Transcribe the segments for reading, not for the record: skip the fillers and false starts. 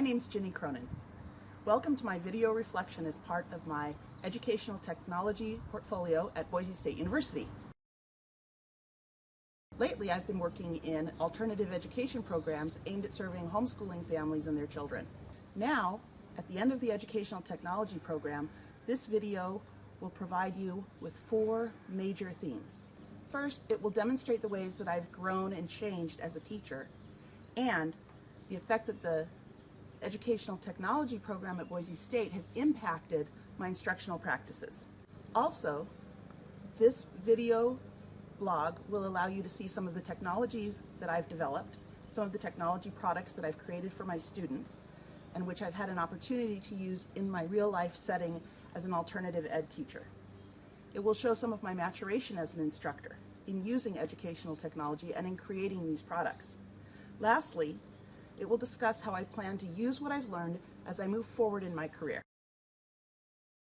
name's Ginny Cronin. Welcome to my video reflection as part of my educational technology portfolio at Boise State University. Lately, I've been working in alternative education programs aimed at serving homeschooling families and their children. Now, at the end of the educational technology program, this video will provide you with 4 major themes. First, it will demonstrate the ways that I've grown and changed as a teacher and the effect that the educational technology program at Boise State has impacted my instructional practices. Also, this video blog will allow you to see some of the technologies that I've developed, some of the technology products that I've created for my students, and which I've had an opportunity to use in my real-life setting as an alternative ed teacher. It will show some of my maturation as an instructor in using educational technology and in creating these products. Lastly, it will discuss how I plan to use what I've learned as I move forward in my career. At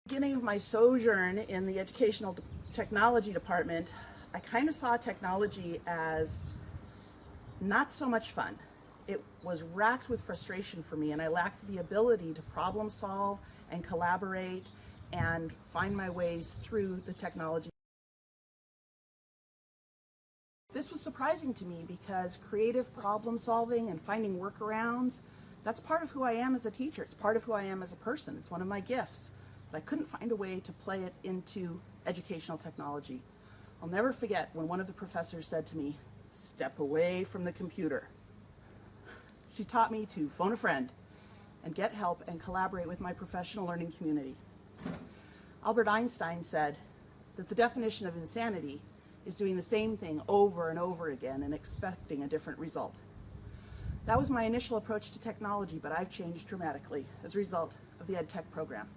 the beginning of my sojourn in the educational technology department, I kind of saw technology as not so much fun. It was racked with frustration for me, and I lacked the ability to problem solve and collaborate and find my ways through the technology. This was surprising to me because creative problem solving and finding workarounds, that's part of who I am as a teacher. It's part of who I am as a person. It's one of my gifts. But I couldn't find a way to play it into educational technology. I'll never forget when one of the professors said to me, "Step away from the computer." She taught me to phone a friend and get help and collaborate with my professional learning community. Albert Einstein said that the definition of insanity is doing the same thing over and over again and expecting a different result. That was my initial approach to technology, but I've changed dramatically as a result of the EdTech program.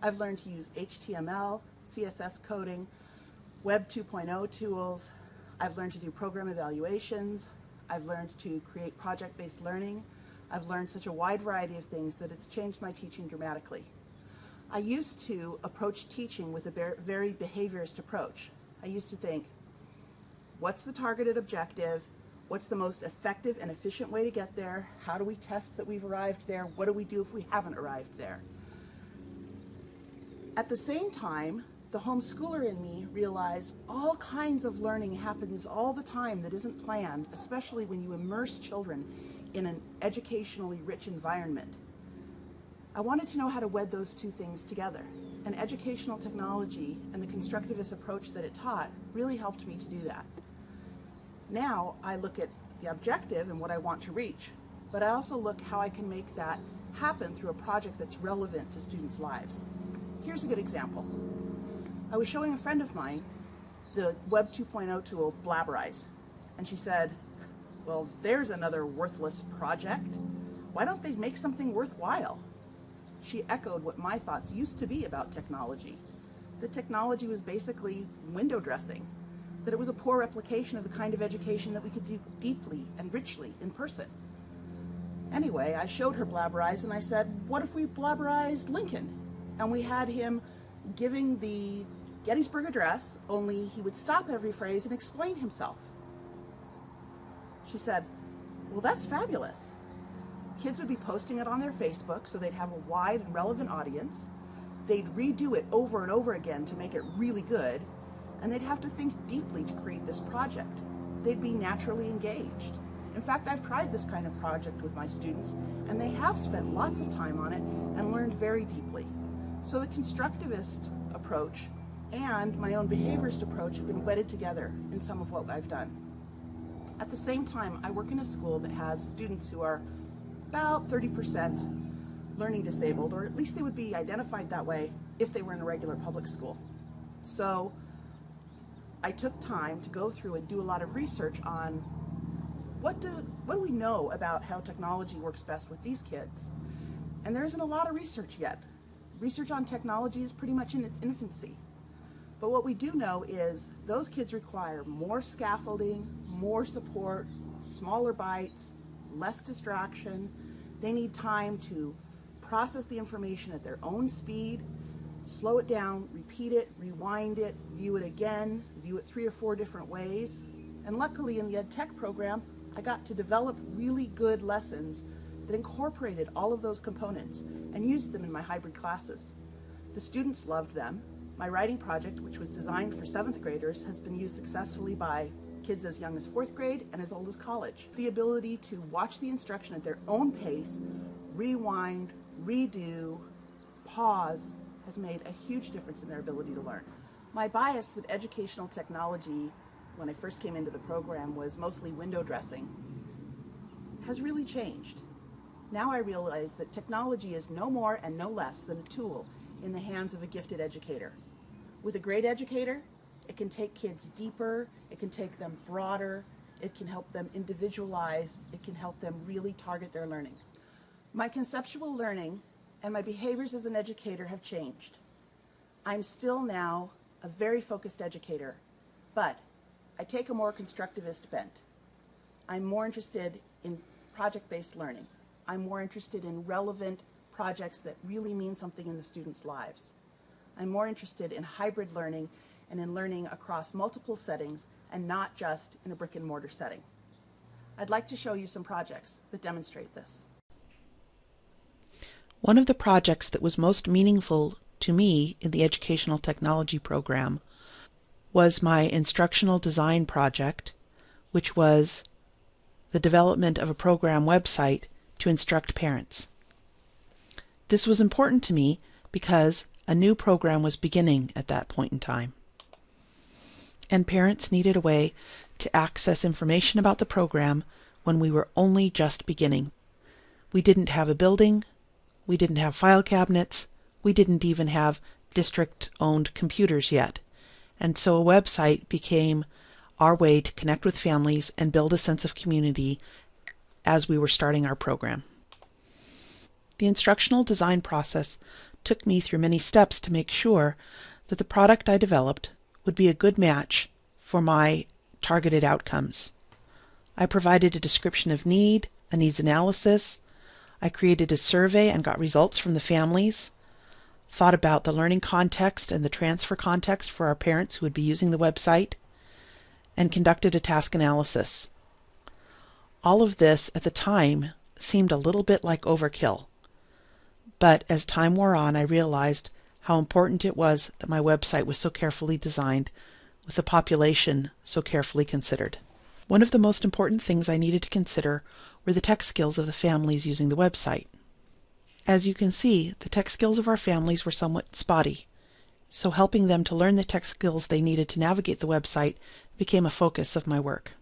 I've learned to use HTML, CSS coding, Web 2.0 tools. I've learned to do program evaluations. I've learned to create project-based learning. I've learned such a wide variety of things that it's changed my teaching dramatically. I used to approach teaching with a very behaviorist approach. I used to think, what's the targeted objective? What's the most effective and efficient way to get there? How do we test that we've arrived there? What do we do if we haven't arrived there? At the same time, the homeschooler in me realized all kinds of learning happens all the time that isn't planned, especially when you immerse children in an educationally rich environment. I wanted to know how to wed those two things together. And educational technology and the constructivist approach that it taught really helped me to do that. Now I look at the objective and what I want to reach, but I also look how I can make that happen through a project that's relevant to students' lives. Here's a good example. I was showing a friend of mine the Web 2.0 tool Blabberize, and she said, "Well, there's another worthless project. Why don't they make something worthwhile?" She echoed what my thoughts used to be about technology. That technology was basically window dressing, that it was a poor replication of the kind of education that we could do deeply and richly in person. Anyway, I showed her Blabberize and I said, what if we Blabberized Lincoln? And we had him giving the Gettysburg Address, only he would stop every phrase and explain himself. She said, well, that's fabulous. Kids would be posting it on their Facebook so they'd have a wide and relevant audience. They'd redo it over and over again to make it really good, and they'd have to think deeply to create this project. They'd be naturally engaged. In fact, I've tried this kind of project with my students, and they have spent lots of time on it and learned very deeply. So the constructivist approach and my own behaviorist approach have been wedded together in some of what I've done. At the same time, I work in a school that has students who are about 30% learning disabled, or at least they would be identified that way if they were in a regular public school. So I took time to go through and do a lot of research on what do we know about how technology works best with these kids. And there isn't a lot of research yet. Research on technology is pretty much in its infancy. But what we do know is those kids require more scaffolding, more support, smaller bites, less distraction. They need time to process the information at their own speed, slow it down, repeat it, rewind it, view it again, view it 3 or 4 different ways. And luckily in the EdTech program, I got to develop really good lessons that incorporated all of those components and used them in my hybrid classes. The students loved them. My writing project, which was designed for 7th graders, has been used successfully by kids as young as 4th grade and as old as college. The ability to watch the instruction at their own pace, rewind, redo, pause, has made a huge difference in their ability to learn. My bias that educational technology, when I first came into the program, was mostly window dressing, has really changed. Now I realize that technology is no more and no less than a tool in the hands of a gifted educator. With a great educator, it can take kids deeper, it can take them broader, it can help them individualize, it can help them really target their learning. My conceptual learning and my behaviors as an educator have changed. I'm still now a very focused educator, but I take a more constructivist bent. I'm more interested in project-based learning. I'm more interested in relevant projects that really mean something in the students' lives. I'm more interested in hybrid learning and in learning across multiple settings and not just in a brick and mortar setting. I'd like to show you some projects that demonstrate this. One of the projects that was most meaningful to me in the educational technology program was my instructional design project, which was the development of a program website to instruct parents. This was important to me because a new program was beginning at that point in time, and parents needed a way to access information about the program when we were only just beginning. We didn't have a building, we didn't have file cabinets, we didn't even have district-owned computers yet, and so a website became our way to connect with families and build a sense of community as we were starting our program. The instructional design process took me through many steps to make sure that the product I developed would be a good match for my targeted outcomes. I provided a description of need, a needs analysis. I created a survey and got results from the families, thought about the learning context and the transfer context for our parents who would be using the website, and conducted a task analysis. All of this at the time seemed a little bit like overkill, but as time wore on, I realized how important it was that my website was so carefully designed, with the population so carefully considered. One of the most important things I needed to consider were the tech skills of the families using the website. As you can see, the tech skills of our families were somewhat spotty, so helping them to learn the tech skills they needed to navigate the website became a focus of my work.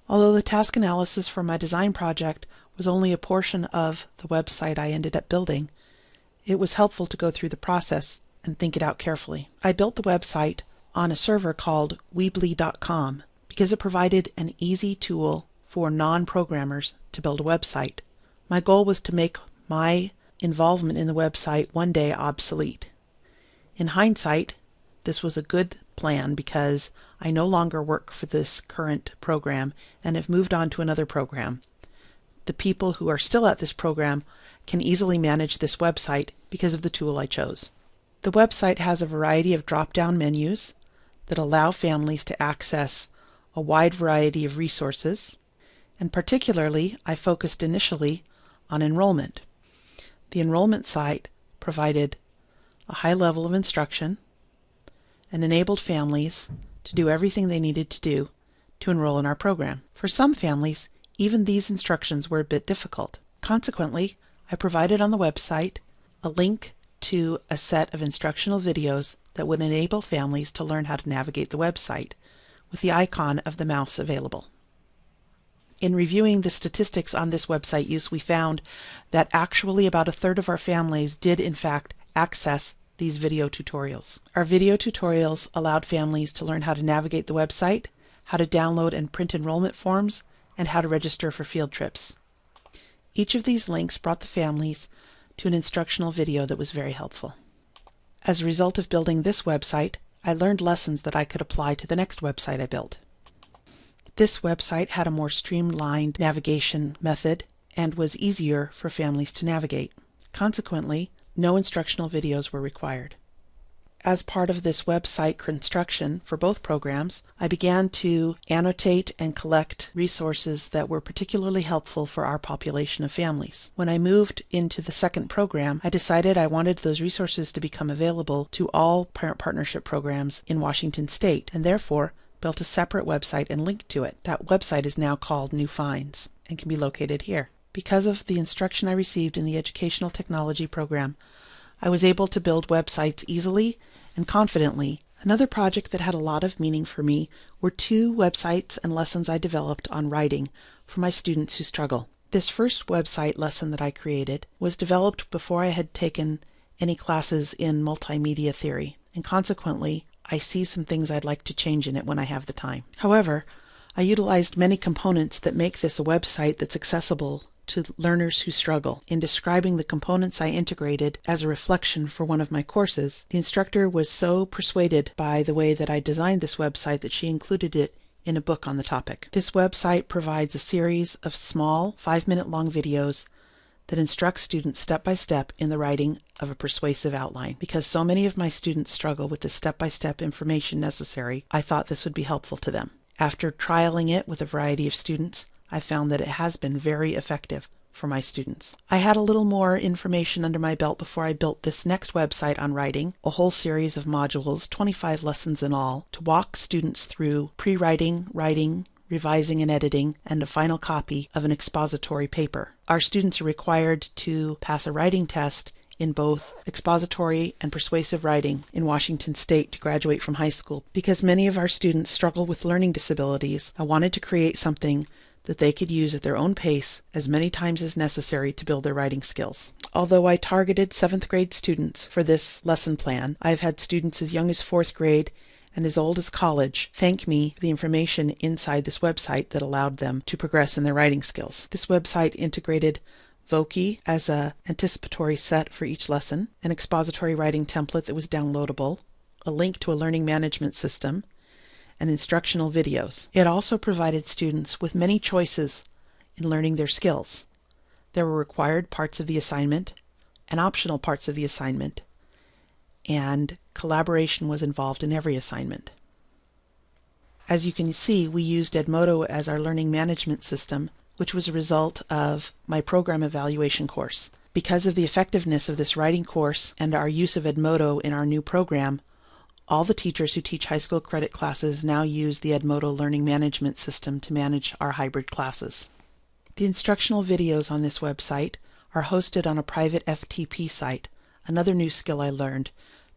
Although the task analysis for my design project was only a portion of the website I ended up building, it was helpful to go through the process and think it out carefully. I built the website on a server called Weebly.com because it provided an easy tool for non-programmers to build a website. My goal was to make my involvement in the website one day obsolete. In hindsight, this was a good plan because I no longer work for this current program and have moved on to another program. The people who are still at this program can easily manage this website because of the tool I chose. The website has a variety of drop-down menus that allow families to access a wide variety of resources, and particularly I focused initially on enrollment. The enrollment site provided a high level of instruction and enabled families to do everything they needed to do to enroll in our program. For some families, even these instructions were a bit difficult. Consequently, I provided on the website a link to a set of instructional videos that would enable families to learn how to navigate the website, with the icon of the mouse available. In reviewing the statistics on this website use, we found that actually about a third of our families did in fact access these video tutorials. Our video tutorials allowed families to learn how to navigate the website, how to download and print enrollment forms, and how to register for field trips. Each of these links brought the families to an instructional video that was very helpful. As a result of building this website, I learned lessons that I could apply to the next website I built. This website had a more streamlined navigation method and was easier for families to navigate. Consequently, no instructional videos were required. As part of this website construction for both programs, I began to annotate and collect resources that were particularly helpful for our population of families. When I moved into the second program, I decided I wanted those resources to become available to all parent partnership programs in Washington State, and therefore built a separate website and linked to it. That website is now called New Finds and can be located here. Because of the instruction I received in the Educational Technology program, I was able to build websites easily and confidently. Another project that had a lot of meaning for me were 2 websites and lessons I developed on writing for my students who struggle. This first website lesson that I created was developed before I had taken any classes in multimedia theory, and consequently, I see some things I'd like to change in it when I have the time. However, I utilized many components that make this a website that's accessible to learners who struggle. In describing the components I integrated as a reflection for one of my courses, the instructor was so persuaded by the way that I designed this website that she included it in a book on the topic. This website provides a series of small, 5-minute long videos that instruct students step by step in the writing of a persuasive outline. Because so many of my students struggle with the step-by-step information necessary, I thought this would be helpful to them. After trialing it with a variety of students, I found that it has been very effective for my students. I had a little more information under my belt before I built this next website on writing, a whole series of modules, 25 lessons in all, to walk students through pre-writing, writing, revising and editing, and a final copy of an expository paper. Our students are required to pass a writing test in both expository and persuasive writing in Washington State to graduate from high school. Because many of our students struggle with learning disabilities, I wanted to create something that they could use at their own pace as many times as necessary to build their writing skills. Although I targeted 7th grade students for this lesson plan, I've had students as young as 4th grade and as old as college thank me for the information inside this website that allowed them to progress in their writing skills. This website integrated Voki as an anticipatory set for each lesson, an expository writing template that was downloadable, a link to a learning management system, and instructional videos. It also provided students with many choices in learning their skills. There were required parts of the assignment and optional parts of the assignment, and collaboration was involved in every assignment. As you can see, we used Edmodo as our learning management system, which was a result of my program evaluation course. Because of the effectiveness of this writing course and our use of Edmodo in our new program, all the teachers who teach high school credit classes now use the Edmodo learning management system to manage our hybrid classes. The instructional videos on this website are hosted on a private FTP site, another new skill I learned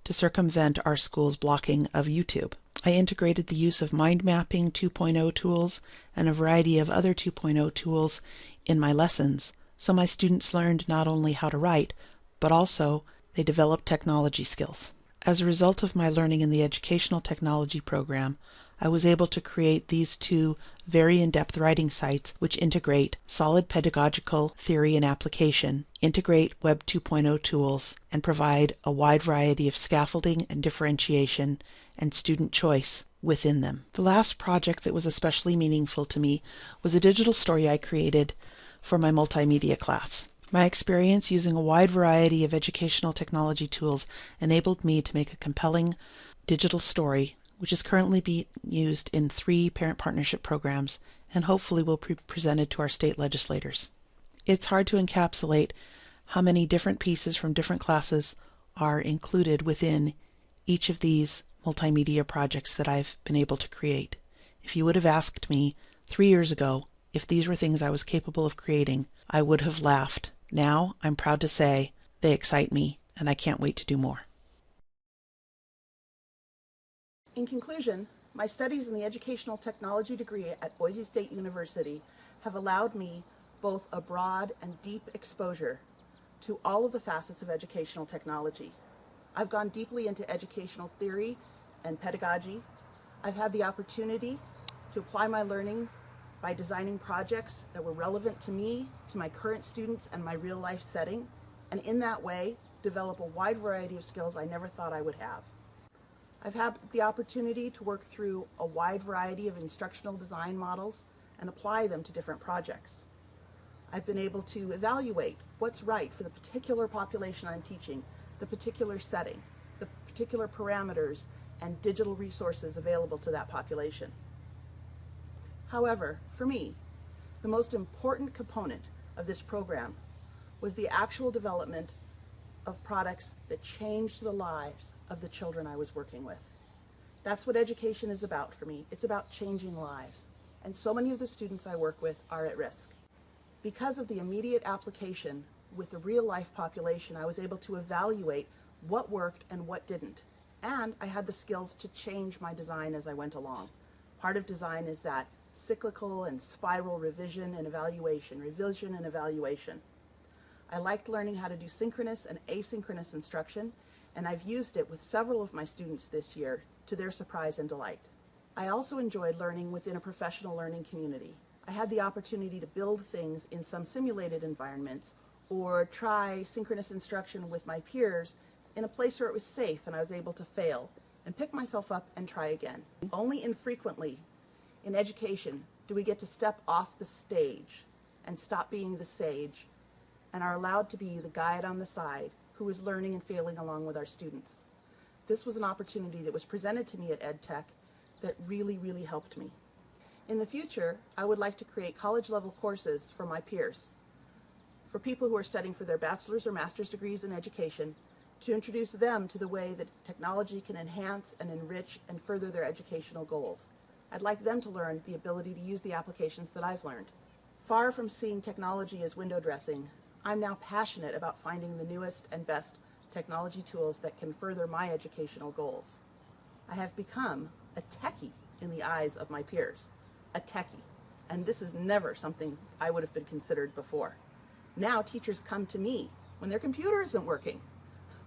to circumvent our school's blocking of YouTube. I integrated the use of mind mapping 2.0 tools and a variety of other 2.0 tools in my lessons, so my students learned not only how to write, but also they developed technology skills. As a result of my learning in the Educational Technology program, I was able to create these 2 very in-depth writing sites which integrate solid pedagogical theory and application, integrate Web 2.0 tools, and provide a wide variety of scaffolding and differentiation and student choice within them. The last project that was especially meaningful to me was a digital story I created for my multimedia class. My experience using a wide variety of educational technology tools enabled me to make a compelling digital story, which is currently being used in 3 parent partnership programs and hopefully will be presented to our state legislators. It's hard to encapsulate how many different pieces from different classes are included within each of these multimedia projects that I've been able to create. If you would have asked me 3 years ago if these were things I was capable of creating, I would have laughed. Now, I'm proud to say they excite me, and I can't wait to do more. In conclusion, my studies in the educational technology degree at Boise State University have allowed me both a broad and deep exposure to all of the facets of educational technology. I've gone deeply into educational theory and pedagogy. I've had the opportunity to apply my learning by designing projects that were relevant to me, to my current students, and my real life setting, and in that way develop a wide variety of skills I never thought I would have. I've had the opportunity to work through a wide variety of instructional design models and apply them to different projects. I've been able to evaluate what's right for the particular population I'm teaching, the particular setting, the particular parameters and digital resources available to that population. However, for me, the most important component of this program was the actual development of products that changed the lives of the children I was working with. That's what education is about for me. It's about changing lives. And so many of the students I work with are at risk. Because of the immediate application with the real-life population, I was able to evaluate what worked and what didn't. And I had the skills to change my design as I went along. Part of design is that cyclical and spiral revision and evaluation, revision and evaluation. I liked learning how to do synchronous and asynchronous instruction, and I've used it with several of my students this year to their surprise and delight. I also enjoyed learning within a professional learning community. I had the opportunity to build things in some simulated environments or try synchronous instruction with my peers in a place where it was safe and I was able to fail and pick myself up and try again. Only infrequently in education do we get to step off the stage and stop being the sage and are allowed to be the guide on the side who is learning and failing along with our students. This was an opportunity that was presented to me at EdTech that really, really helped me. In the future, I would like to create college-level courses for my peers, for people who are studying for their bachelor's or master's degrees in education, to introduce them to the way that technology can enhance and enrich and further their educational goals. I'd like them to learn the ability to use the applications that I've learned. Far from seeing technology as window dressing, I'm now passionate about finding the newest and best technology tools that can further my educational goals. I have become a techie in the eyes of my peers, a techie, and this is never something I would have been considered before. Now teachers come to me when their computer isn't working.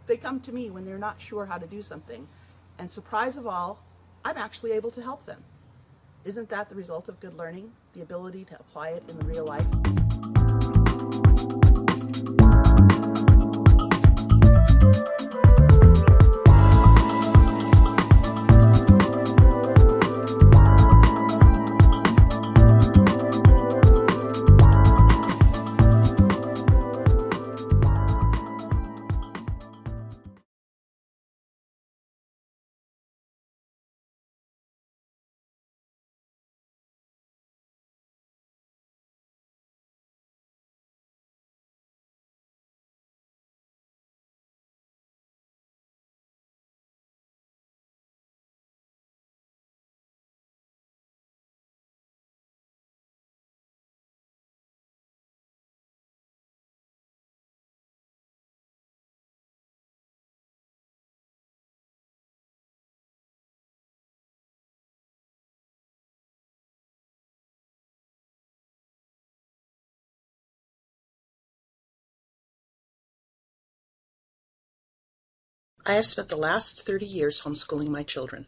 They come to me when they're not sure how to do something, and surprise of all, I'm actually able to help them. Isn't that the result of good learning, the ability to apply it in the real life? I have spent the last 30 years homeschooling my children.